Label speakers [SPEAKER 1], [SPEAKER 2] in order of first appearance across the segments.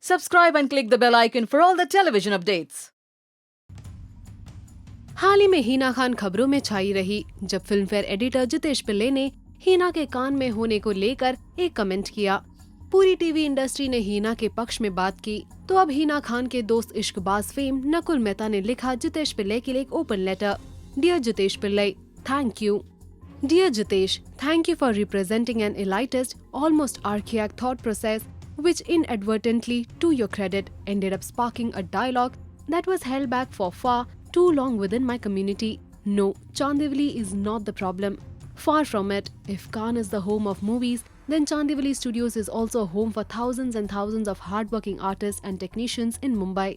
[SPEAKER 1] Subscribe and click the bell icon for all the television updates.
[SPEAKER 2] हाल ही में हिना खान खबरों में छाई रही जब फिल्मफेयर एडिटर जितेश पिल्ले ने हिना के कान में होने को लेकर एक कमेंट किया। पूरी टीवी इंडस्ट्री ने हिना के पक्ष में बात की तो अब हिना खान के दोस्त इश्कबाज फेम नकुल मेहता ने लिखा जितेश पिल्ले के लिए एक open letter. Dear Jitesh Pillai, thank you. Dear Jitesh, thank you for representing an elitist, almost archaic thought process which inadvertently, to your credit, ended up sparking a dialogue that was held back for far too long within my community. No, Chandivali is not the problem. Far from it. If Cannes is the home of movies, then Chandivali Studios is also a home for thousands and thousands of hardworking artists and technicians in Mumbai,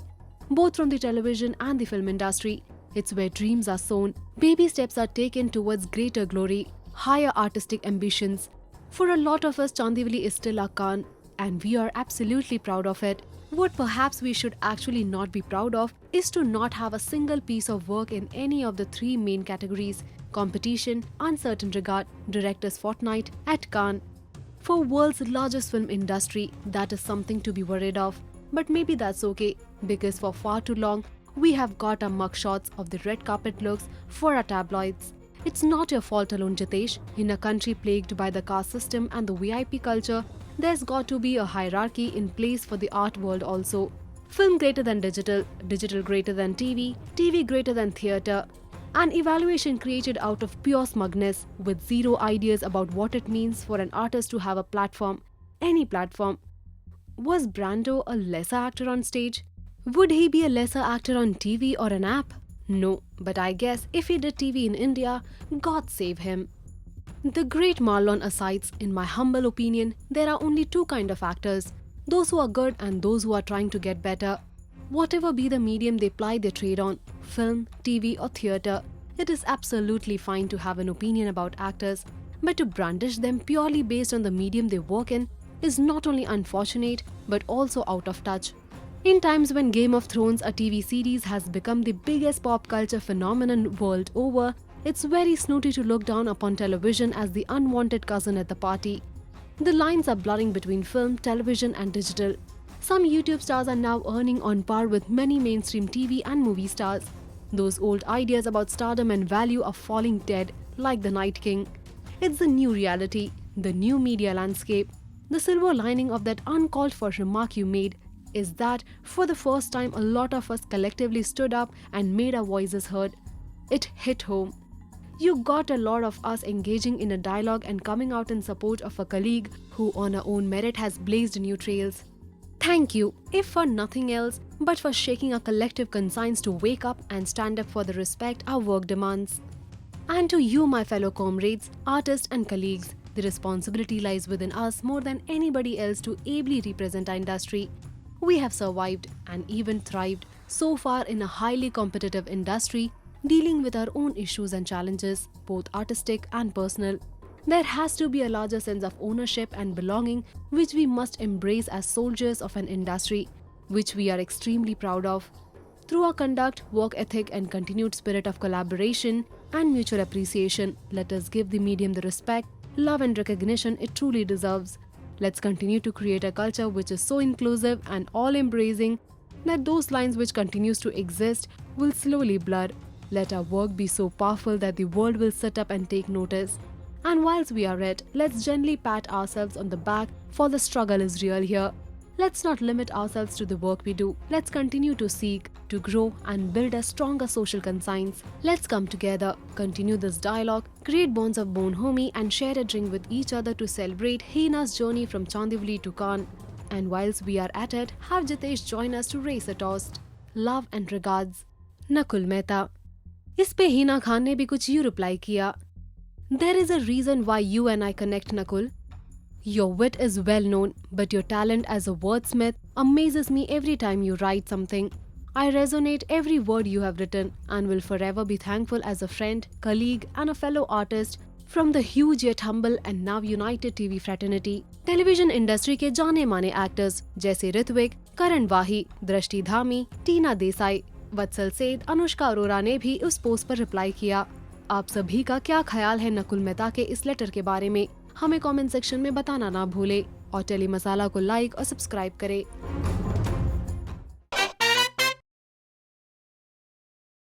[SPEAKER 2] both from the television and the film industry. It's where dreams are sown, baby steps are taken towards greater glory, higher artistic ambitions. For a lot of us, Chandivali is still our Cannes, and we are absolutely proud of it. What perhaps we should actually not be proud of is to not have a single piece of work in any of the three main categories: competition, uncertain regard, director's fortnight at Cannes. For world's largest film industry, that is something to be worried of. But maybe that's okay, because for far too long, we have got our mugshots of the red carpet looks for our tabloids. It's not your fault alone, Jitesh. In a country plagued by the caste system and the VIP culture, there's got to be a hierarchy in place for the art world also. Film greater than digital, digital greater than TV, TV greater than theatre. An evaluation created out of pure smugness, with zero ideas about what it means for an artist to have a platform, any platform. Was Brando a lesser actor on stage? Would he be a lesser actor on TV or an app? No, but I guess if he did TV in India, God save him. The great Marlon asides, in my humble opinion, there are only two kinds of actors: those who are good and those who are trying to get better. Whatever be the medium they ply their trade on, film, TV or theatre, it is absolutely fine to have an opinion about actors, but to brandish them purely based on the medium they work in is not only unfortunate but also out of touch. In times when Game of Thrones, a TV series, has become the biggest pop culture phenomenon world over, it's very snooty to look down upon television as the unwanted cousin at the party. The lines are blurring between film, television and digital. Some YouTube stars are now earning on par with many mainstream TV and movie stars. Those old ideas about stardom and value are falling dead like the Night King. It's the new reality, the new media landscape. The silver lining of that uncalled for remark you made is that for the first time a lot of us collectively stood up and made our voices heard. It hit home. You got a lot of us engaging in a dialogue and coming out in support of a colleague who on her own merit has blazed new trails. Thank you, if for nothing else, but for shaking our collective conscience to wake up and stand up for the respect our work demands. And to you, my fellow comrades, artists and colleagues, the responsibility lies within us more than anybody else to ably represent our industry. We have survived and even thrived so far in a highly competitive industry, dealing with our own issues and challenges, both artistic and personal. There has to be a larger sense of ownership and belonging which we must embrace as soldiers of an industry, which we are extremely proud of. Through our conduct, work ethic and continued spirit of collaboration and mutual appreciation, let us give the medium the respect, love and recognition it truly deserves. Let's continue to create a culture which is so inclusive and all-embracing that those lines which continues to exist will slowly blur. Let our work be so powerful that the world will sit up and take notice. And whilst we are at, let's gently pat ourselves on the back, for the struggle is real here. Let's not limit ourselves to the work we do. Let's continue to seek, to grow and build a stronger social conscience. Let's come together, continue this dialogue, create bonds of bonhomie and share a drink with each other to celebrate Hina's journey from Chandivali to Cannes. And whilst we are at it, have Jitesh join us to raise a toast. Love and regards, Nakul Mehta. इस पे हिना खान ने भी कुछ यूं reply किया. There is a reason why you and I connect, Nakul. Your wit is well known, but your talent as a wordsmith amazes me every time you write something. I resonate every word you have written and will forever be thankful as a friend, colleague and a fellow artist from the huge yet humble and now united TV fraternity. Television industry के जाने माने actors जैसे ऋत्विक, करण वाही, दृष्टि धामी, टीना देसाई, वत्सल सेठ, अनुष्का अरोरा ने भी उस post पर रिप्लाई किया. आप सभी का क्या ख्याल है नकुल मेहता के इस लेटर के बारे में? हमें कमेंट सेक्शन में बताना ना भूले और टेली मसाला को लाइक और सब्सक्राइब करें।